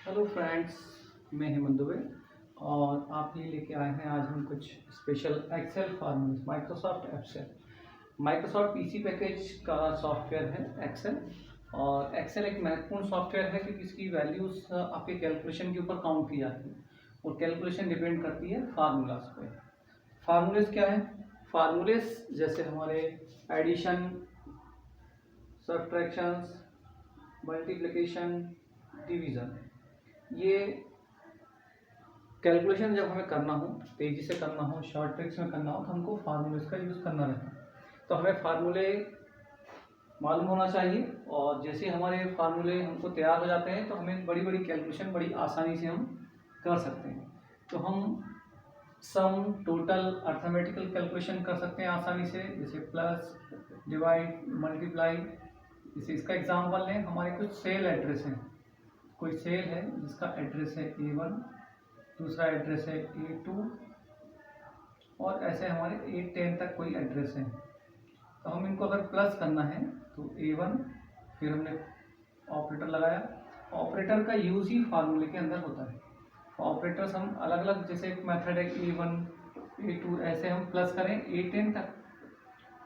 Hello friends, मैं हेमंत दुबे और आप ये लेके आए हैं। आज हम कुछ स्पेशल एक्सेल फार्मूले Microsoft Excel. Microsoft PC package का सॉफ्टवेयर है एक्सेल। और एक्सेल एक महत्वपूर्ण सॉफ्टवेयर है क्योंकि इसकी वैल्यूज आपके कैलकुलेशन के ऊपर काउंट की जाती है और कैलकुलेशन डिपेंड करती है फार्मूलाज पे। फार्मूलेज क्या है? फार्मूलेज जैसे हमारे एडिशन, सब्ट्रैक्शंस, मल्टीप्लिकेशन, डिवीज़न, ये कैलकुलेशन जब हमें करना हो, तेज़ी से करना हो, शॉर्ट ट्रिक्स में करना हो, तो हमको फार्मूलेस का यूज़ करना रहता है। तो हमें फार्मूले मालूम होना चाहिए और जैसे हमारे फार्मूले हमको तैयार हो जाते हैं तो हमें बड़ी बड़ी कैलकुलेशन बड़ी आसानी से हम कर सकते हैं। तो हम सम, टोटल, अर्थमेटिकल कैलकुलेशन कर सकते हैं आसानी से, जैसे प्लस, डिवाइड, मल्टीप्लाई। जैसे इसका एग्जाम्पल लें, हमारे कुछ सेल एड्रेस हैं। कोई सेल है जिसका एड्रेस है A1, दूसरा एड्रेस है A2 और ऐसे हमारे A10 तक कोई एड्रेस है। तो हम इनको अगर प्लस करना है तो A1, फिर हमने ऑपरेटर लगाया। ऑपरेटर का यूज ही फार्मूले के अंदर होता है। ऑपरेटर्स हम अलग अलग, जैसे एक मेथड है A1, A2, ऐसे हम प्लस करें A10 तक,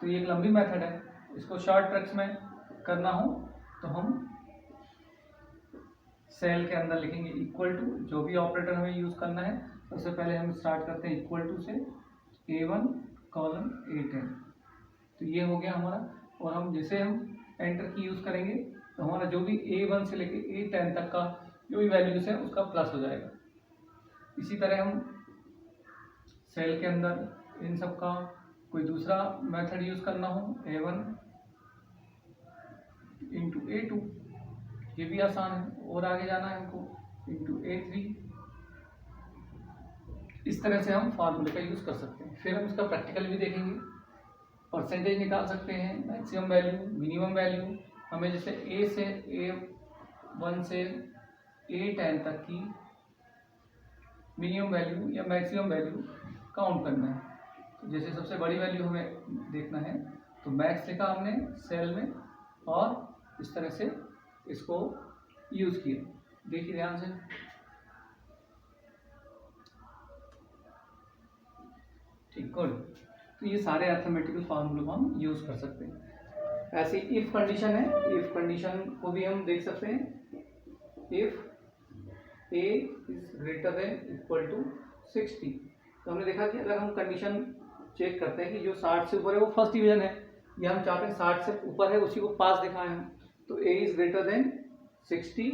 तो ये एक लंबी मेथड है। इसको शॉर्ट ट्रिक्स में करना हो तो हम सेल के अंदर लिखेंगे इक्वल टू, जो भी ऑपरेटर हमें यूज़ करना है। सबसे पहले हम स्टार्ट करते हैं इक्वल टू से A1 कॉलन A10, तो ये हो गया हमारा। और हम जैसे हम एंटर की यूज़ करेंगे तो हमारा जो भी A1 से लेके A10 तक का जो भी वैल्यूज है उसका प्लस हो जाएगा। इसी तरह हम सेल के अंदर इन सब का कोई दूसरा मेथड यूज़ करना हो, A1 इंटू A2, ये भी आसान है। और आगे जाना है हमको इंटू A3। इस तरह से हम फार्मूले का यूज़ कर सकते हैं। फिर हम इसका प्रैक्टिकल भी देखेंगे। परसेंटेज निकाल सकते हैं, मैक्सिमम वैल्यू, मिनिमम वैल्यू। हमें जैसे A से A1 से A10 तक की मिनिमम वैल्यू या मैक्सिमम वैल्यू काउंट करना है। तो जैसे सबसे बड़ी वैल्यू हमें देखना है तो मैक्स लिखा हमने सेल में और इस तरह से इसको यूज़ किया। देखिए ध्यान से, ठीक, गुड। तो ये सारे अर्थमेटिकल फार्मूले को हम यूज़ कर सकते हैं। ऐसी इफ कंडीशन है, इफ कंडीशन को भी हम देख सकते हैं। If A is greater than equal to 60, तो हमने देखा कि अगर हम कंडीशन चेक करते हैं कि जो 60 से ऊपर है वो फर्स्ट डिवीजन है, या हम चाहते हैं 60 से ऊपर है उसी को पास दिखाएं हम, तो A is greater than 60,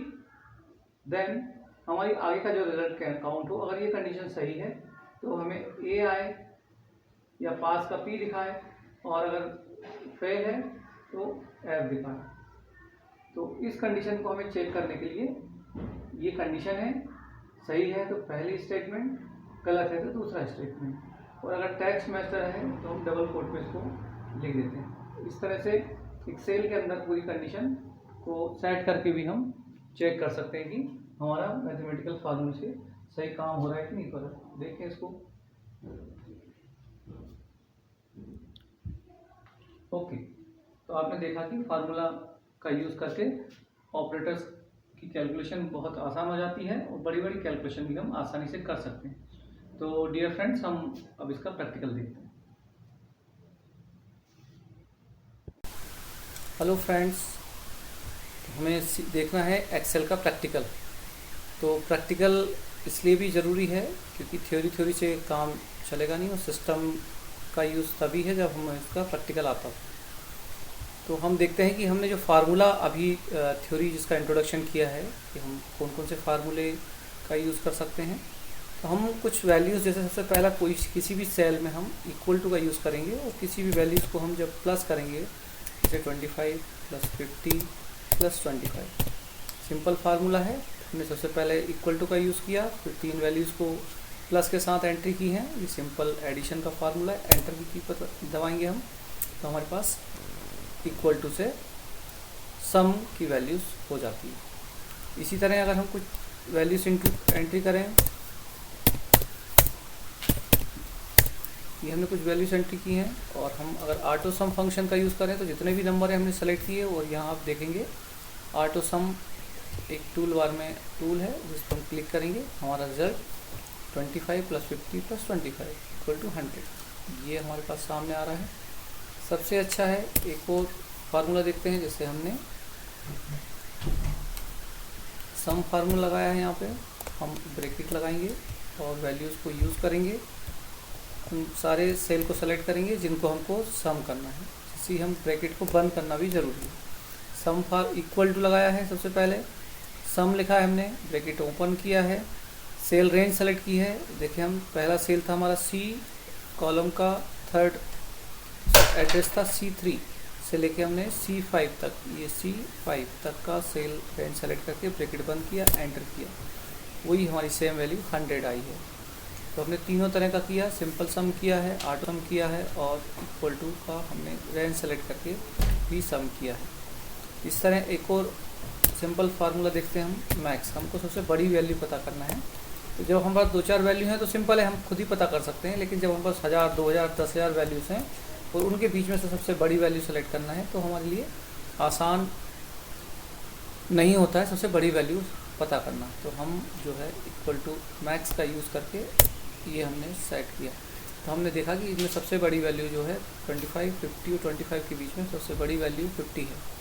then हमारी आगे का जो रिजल्ट काउंट हो, अगर ये कंडीशन सही है तो हमें A आए या पास का P दिखाए, और अगर फेल है तो F दिखाए। तो इस कंडीशन को हमें चेक करने के लिए, ये कंडीशन है, सही है तो पहली स्टेटमेंट, गलत है तो दूसरा स्टेटमेंट, और अगर टेक्स्ट मैटर है तो हम डबल कोट में इसको लिख देते हैं। इस तरह से एक्सेल के अंदर पूरी कंडीशन को सेट करके भी हम चेक कर सकते हैं कि हमारा मैथमेटिकल फार्मूले से सही काम हो रहा है कि नहीं हो रहा है। देखें इसको। ओके, तो आपने देखा कि फार्मूला का यूज़ करके ऑपरेटर्स की कैलकुलेशन बहुत आसान हो जाती है और बड़ी बड़ी कैलकुलेशन भी हम आसानी से कर सकते हैं। तो डियर फ्रेंड्स, हम अब इसका प्रैक्टिकल देखते हैं। हेलो फ्रेंड्स, हमें देखना है एक्सेल का प्रैक्टिकल। तो प्रैक्टिकल इसलिए भी ज़रूरी है क्योंकि थ्योरी से काम चलेगा नहीं, और सिस्टम का यूज़ तभी है जब हमें इसका प्रैक्टिकल आता हो। तो हम देखते हैं कि हमने जो फार्मूला अभी थ्योरी जिसका इंट्रोडक्शन किया है कि हम कौन कौन से फार्मूले का यूज़ कर सकते हैं। तो हम कुछ वैल्यूज़, जैसे सबसे पहला कोई किसी भी सेल में हम इक्वल टू का यूज़ करेंगे, और किसी भी वैल्यूज़ को हम जब प्लस करेंगे, जैसे 25 + 50 + 25, सिंपल फार्मूला है। हमने सबसे पहले इक्वल टू का यूज़ किया, फिर 3 वैल्यूज़ को प्लस के साथ एंट्री की हैं। ये सिंपल एडिशन का फार्मूला है। एंटर की पर दबाएंगे हम तो हमारे पास इक्वल टू से सम की वैल्यूज़ हो जाती है। इसी तरह अगर हम कुछ वैल्यूज़ इनटू एंट्री करें, ये हमने कुछ वैल्यूज एंट्री की हैं, और हम अगर ऑटो सम फंक्शन का यूज़ करें तो जितने भी नंबर हैं हमने सेलेक्ट किए, और यहाँ आप देखेंगे ऑटो सम एक टूल बार में टूल है जिस पर हम क्लिक करेंगे, हमारा रिजल्ट 25 + 50 + 25 = 100 ये हमारे पास सामने आ रहा है। सबसे अच्छा है एक और फार्मूला देखते हैं, जैसे हमने सम फार्मूला लगाया है। यहाँ पे हम ब्रैकेट लगाएंगे और वैल्यूज़ को यूज़ करेंगे। हम सारे सेल को सेलेक्ट करेंगे जिनको हमको सम करना है, इसी हम ब्रैकेट को बंद करना भी ज़रूरी है। सम फॉर इक्वल टू लगाया है, सबसे पहले सम लिखा है हमने, ब्रैकेट ओपन किया है, सेल रेंज सेलेक्ट की है। देखिए हम पहला सेल था हमारा C, कॉलम का थर्ड एड्रेस था C3 से लेके हमने C5 तक, ये C5 तक का सेल रेंज सेलेक्ट करके ब्रैकेट बंद किया, एंटर किया, वही हमारी सेम वैल्यू 100 आई है। तो हमने तीनों तरह का किया, सिंपल सम किया है, ऑटो सम किया है और इक्वल टू का हमने रेंज सेलेक्ट करके भी सम किया है। इस तरह एक और सिंपल फार्मूला देखते हैं हम, मैक्स। हमको सबसे बड़ी वैल्यू पता करना है। तो जब हमारे पास 2-4 वैल्यू हैं तो सिंपल है, हम खुद ही पता कर सकते हैं। लेकिन जब हमारे पास 1000, 2000, 10,000 वैल्यूज़ हैं और उनके बीच में से सबसे बड़ी वैल्यू सेलेक्ट करना है तो हमारे लिए आसान नहीं होता है सबसे बड़ी वैल्यू पता करना। तो हम जो है इक्वल टू मैक्स का यूज़ करके ये हमने सेट किया। तो हमने देखा कि इसमें सबसे बड़ी वैल्यू जो है 25, 50 और 25 के बीच में सबसे बड़ी वैल्यू 50 है।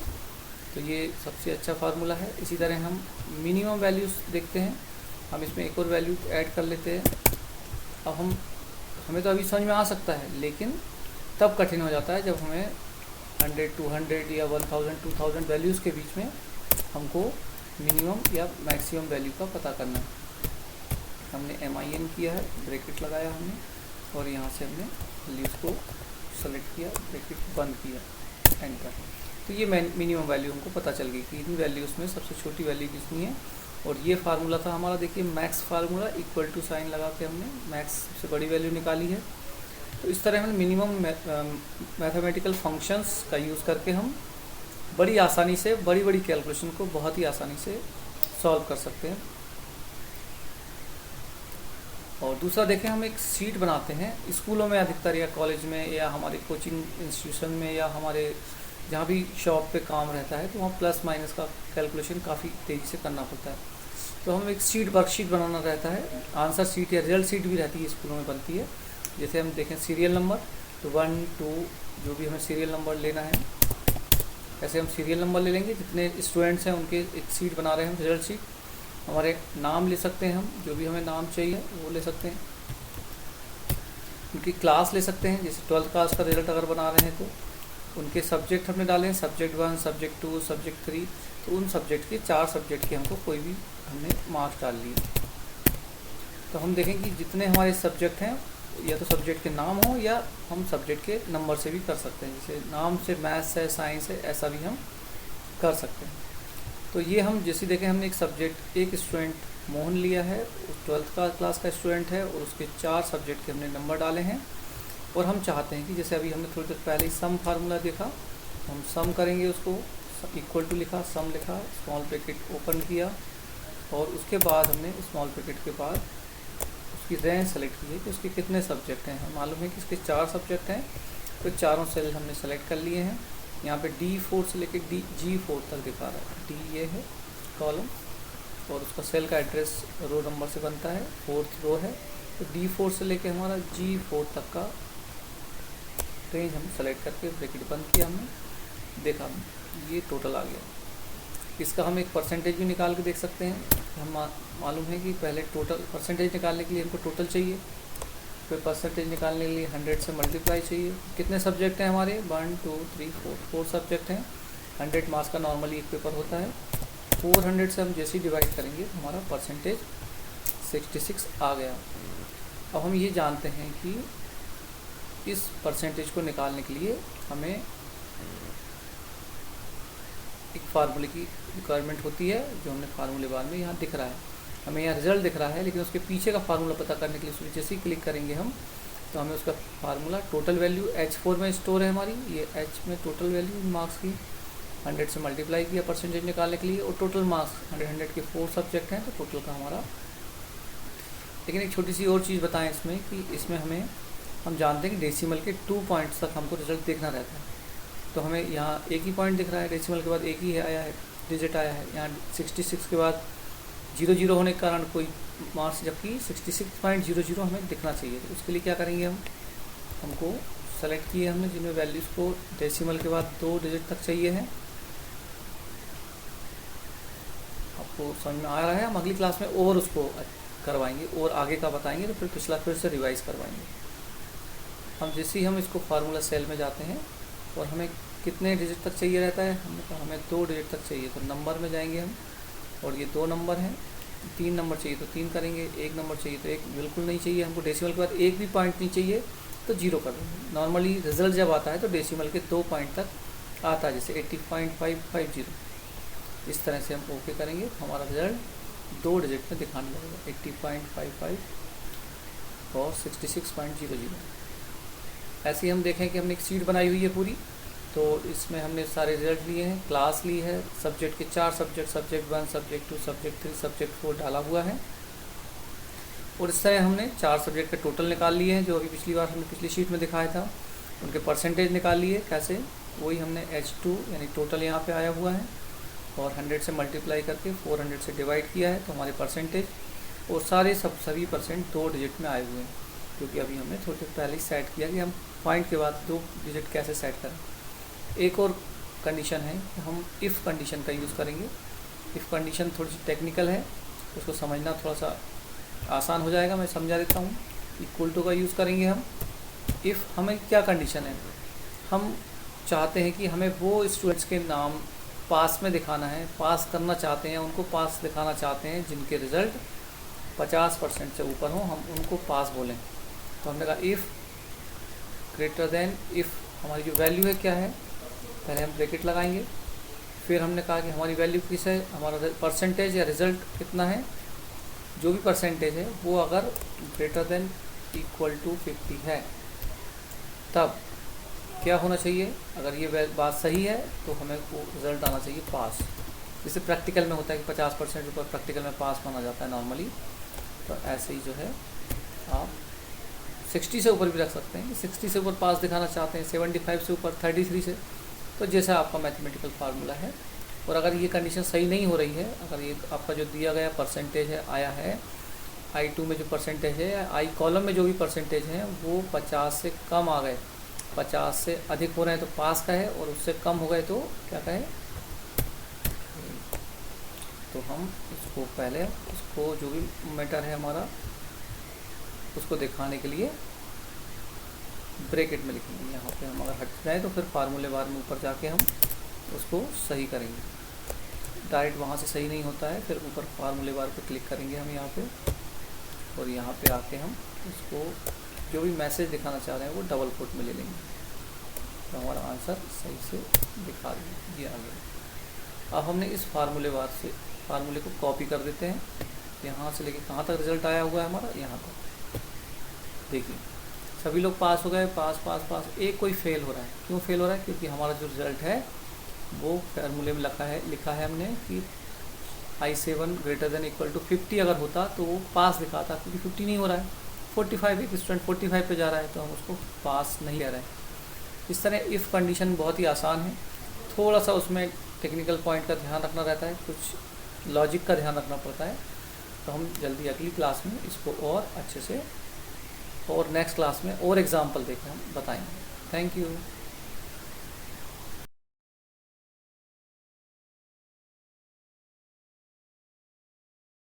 तो ये सबसे अच्छा फार्मूला है। इसी तरह हम मिनिमम वैल्यूज़ देखते हैं। हम इसमें एक और वैल्यू ऐड कर लेते हैं। अब हमें तो अभी समझ में आ सकता है, लेकिन तब कठिन हो जाता है जब हमें 100, 200 या 1000, 2000 वैल्यूज़ के बीच में हमको मिनिमम या मैक्सिमम वैल्यू का पता करना है। हमने MIN किया है, ब्रैकेट लगाया हमने और यहाँ से हमने वैल्यूज़ को सेलेक्ट किया, ब्रैकेट बंद किया, एंटर। तो ये मिनिमम वैल्यू हमको पता चल गई कि इन वैल्यूज़ में सबसे छोटी वैल्यू कितनी है। और ये फार्मूला था हमारा, देखिए max formula, equal to sign लगा के हमने मैक्स सबसे बड़ी वैल्यू निकाली है। तो इस तरह हमने मिनिमम मैथमेटिकल फंक्शंस का यूज़ करके हम बड़ी आसानी से बड़ी कैलकुलेशन को बहुत ही आसानी से सॉल्व कर सकते हैं। और दूसरा देखें, हम एक शीट बनाते हैं स्कूलों में अधिकतर, या कॉलेज में, या हमारे कोचिंग इंस्टीट्यूशन में, या हमारे जहाँ भी शॉप पे काम रहता है तो वहाँ प्लस माइनस का कैलकुलेशन काफ़ी तेज़ी से करना पड़ता है। तो हम एक शीट, वर्कशीट बनाना रहता है, आंसर शीट या रिजल्ट शीट भी रहती है, स्कूलों में बनती है। जैसे हम देखें सीरियल नंबर, तो 1, 2 जो भी हमें सीरियल नंबर लेना है, ऐसे हम सीरियल नंबर ले लेंगे। जितने स्टूडेंट्स हैं उनके एक शीट बना रहे हैं हम, रिजल्ट शीट। हमारे नाम ले सकते हैं हम, जो भी हमें नाम चाहिए वो ले सकते हैं। उनकी क्लास ले सकते हैं, जैसे 12th क्लास का रिजल्ट अगर बना रहे हैं तो उनके सब्जेक्ट हमने डाले हैं, सब्जेक्ट 1, सब्जेक्ट 2, सब्जेक्ट 3। तो उन सब्जेक्ट के 4 सब्जेक्ट के हमको कोई भी हमने मार्क्स डाल लिए। तो हम देखें कि जितने हमारे सब्जेक्ट हैं, या तो सब्जेक्ट के नाम हो या हम सब्जेक्ट के नंबर से भी कर सकते हैं। जैसे नाम से मैथ्स है, साइंस है, ऐसा भी हम कर सकते हैं। तो ये हम जैसे देखें, हमने एक सब्जेक्ट, एक स्टूडेंट मोहन लिया है, 12th क्लास का स्टूडेंट है और उसके 4 सब्जेक्ट के हमने नंबर डाले हैं। और हम चाहते हैं कि जैसे अभी हमने थोड़ी देर पहले ही सम फार्मूला देखा, हम सम करेंगे, उसको इक्वल टू लिखा, सम लिखा, स्मॉल ब्रैकेट ओपन किया और उसके बाद हमने स्मॉल ब्रैकेट के बाद उसकी रेंज सेलेक्ट की है कि उसके कितने सब्जेक्ट हैं। हमें मालूम है कि इसके 4 सब्जेक्ट हैं, तो चारों सेल हमने सेलेक्ट कर लिए हैं। यहाँ पे D4 से लेकर G4 तक दिखा रहा है। D ये है कॉलम और उसका सेल का एड्रेस रो नंबर से बनता है, 4th रो है। तो D4 से लेकर हमारा G4 तक का रेंज हम सेलेक्ट करके ब्रैकेट बंद किया, हमने देखा ये टोटल आ गया। इसका हम एक परसेंटेज भी निकाल के देख सकते हैं। हम मालूम है कि पहले टोटल परसेंटेज निकालने के लिए हमको टोटल चाहिए, फिर परसेंटेज निकालने के लिए 100 से मल्टीप्लाई चाहिए। कितने सब्जेक्ट हैं हमारे, 1, 2, 3, 4 सब्जेक्ट हैं। 100 मार्क्स का नॉर्मली एक पेपर होता है। 400 से हम जैसे ही डिवाइड करेंगे तो हमारा परसेंटेज 66 आ गया। अब हम ये जानते हैं कि इस परसेंटेज को निकालने के लिए हमें एक फार्मूले की रिक्वायरमेंट होती है, जो हमने फार्मूले बार में यहाँ दिख रहा है। हमें यहाँ रिजल्ट दिख रहा है, लेकिन उसके पीछे का फार्मूला पता करने के लिए उसमें जैसे ही क्लिक करेंगे हम, तो हमें उसका फार्मूला टोटल वैल्यू H4 में स्टोर है हमारी। ये H में टोटल वैल्यू मार्क्स की 100 से मल्टीप्लाई किया परसेंटेज निकालने के लिए, और टोटल मार्क्स 100 के 4 सब्जेक्ट हैं, तो टोटल का हमारा। लेकिन एक छोटी सी और चीज़ बताएं इसमें कि इसमें हम जानते हैं कि डेसिमल के 2 पॉइंट्स तक हमको रिजल्ट देखना रहता है। तो हमें यहाँ एक ही पॉइंट दिख रहा है, डेसिमल के बाद एक ही आया है, डिजिट आया है। यहाँ 66 के बाद 00 होने के कारण कोई मार्क्स, जबकि 66.00 हमें दिखना चाहिए। तो उसके लिए क्या करेंगे हमको सेलेक्ट किए हमने जिनमें वैल्यूज़ को डेसिमल के बाद 2 डिजिट तक चाहिए है। आपको समझ में आ रहा है? हम अगली क्लास में और उसको करवाएंगे और आगे का बताएंगे, तो फिर पिछला फिर से रिवाइज करवाएंगे। हम जैसे ही हम इसको फार्मूला सेल में जाते हैं और हमें कितने डिजिट तक चाहिए रहता है, हमने कहा हमें 2 डिजिट तक चाहिए, तो नंबर में जाएंगे हम, और ये 2 नंबर हैं। 3 नंबर चाहिए तो 3 करेंगे, 1 नंबर चाहिए तो 1 बिल्कुल नहीं चाहिए हमको, डेसिमल के बाद 1 भी पॉइंट नहीं चाहिए तो 0 कर देंगे। नॉर्मली रिजल्ट जब आता है तो डेसिमल के 2 पॉइंट तक आता है, जैसे 80.550। इस तरह से हम ओके करेंगे तो हमारा रिजल्ट 2 डिजिट में दिखाने लगेगा, 80.55 और 66.00। ऐसे ही हम देखें कि हमने एक शीट बनाई हुई है पूरी, तो इसमें हमने सारे रिजल्ट लिए हैं, क्लास ली है, सब्जेक्ट के 4 subject, subject 1, subject 2, subject 3, subject 4 डाला हुआ है। और इस तरह हमने 4 सब्जेक्ट के टोटल निकाल लिए हैं, जो अभी पिछली बार हमने पिछली शीट में दिखाया था। उनके परसेंटेज निकाल लिए, कैसे, वही हमने H2 यानी टोटल यहाँ पे आया हुआ है, और 100 से मल्टीप्लाई करके 400 से डिवाइड किया है, तो हमारे परसेंटेज और सभी परसेंट 2 डिजिट में आए हुए हैं, क्योंकि अभी हमने थोड़ी पहले सेट किया कि हम पॉइंट के बाद 2 डिजिट कैसे सेट करें। एक और कंडीशन है कि हम इफ़ कंडीशन का यूज़ करेंगे। इफ़ कंडीशन थोड़ी सी टेक्निकल है, उसको समझना थोड़ा सा आसान हो जाएगा, मैं समझा देता हूँ। इक्वल टू का यूज़ करेंगे हम। इफ़ हमें क्या कंडीशन है, हम चाहते हैं कि हमें वो स्टूडेंट्स के नाम पास में दिखाना है, पास करना चाहते हैं, उनको पास दिखाना चाहते हैं जिनके रिज़ल्ट 50% से ऊपर हों, हम उनको पास बोलें। तो हमने कहा इफ़ ग्रेटर देन, इफ़ हमारी जो वैल्यू है क्या है, पहले हम ब्रैकेट लगाएंगे, फिर हमने कहा कि हमारी वैल्यू किस है, हमारा परसेंटेज या रिज़ल्ट कितना है, जो भी परसेंटेज है वो अगर ग्रेटर देन इक्वल टू 50 है, तब क्या होना चाहिए, अगर ये बात सही है तो हमें वो रिज़ल्ट आना चाहिए पास। जैसे प्रैक्टिकल में होता है कि 50% ऊपर प्रैक्टिकल में पास माना जाता है नॉर्मली, तो ऐसे ही जो है आप 60 से ऊपर भी रख सकते हैं। 60 से ऊपर पास दिखाना चाहते हैं, 75 से ऊपर, 33 से, तो जैसा आपका मैथमेटिकल फार्मूला है। और अगर ये कंडीशन सही नहीं हो रही है, अगर ये आपका जो दिया गया परसेंटेज है आया है, I2 में जो परसेंटेज है या I कॉलम में जो भी परसेंटेज है वो 50 से कम आ गए, 50 से अधिक हो रहे हैं तो पास का है, और उससे कम हो गए तो क्या कहे, तो हम उसको पहले उसको जो भी मैटर है हमारा उसको दिखाने के लिए ब्रैकेट में लिखेंगे। यहाँ पे हम अगर हट जाए तो फिर फार्मूले बार में ऊपर जाके हम उसको सही करेंगे। डायरेक्ट वहाँ से सही नहीं होता है, फिर ऊपर फार्मूले बार पे क्लिक करेंगे हम यहाँ पे, और यहाँ पे आके हम उसको जो भी मैसेज दिखाना चाह रहे हैं वो डबल कोट में ले लेंगे, तो हमारा आंसर सही से दिखा दिया गया। अब हमने इस फार्मूले बार से फार्मूले को कॉपी कर देते हैं, यहाँ से लेके कहाँ तक रिजल्ट आया हुआ है हमारा, यहाँ तक। देखिए सभी लोग पास हो गए, पास पास पास, एक कोई फेल हो रहा है। क्यों फेल हो रहा है? क्योंकि हमारा जो रिज़ल्ट है वो फार्मूले में लिखा है हमने कि I7 greater than equal to 50 अगर होता तो वो पास दिखाता, क्योंकि 50 नहीं हो रहा है। 45, एक स्टूडेंट 45 पे जा रहा है तो हम उसको पास नहीं कह रहे हैं। इस तरह इफ़ कंडीशन बहुत ही आसान है, थोड़ा सा उसमें टेक्निकल पॉइंट का ध्यान रखना रहता है, कुछ लॉजिक का ध्यान रखना पड़ता है। तो हम जल्दी अगली क्लास में इसको और अच्छे से और नेक्स्ट क्लास में और एग्जाम्पल देकर हम बताएंगे। Thank you.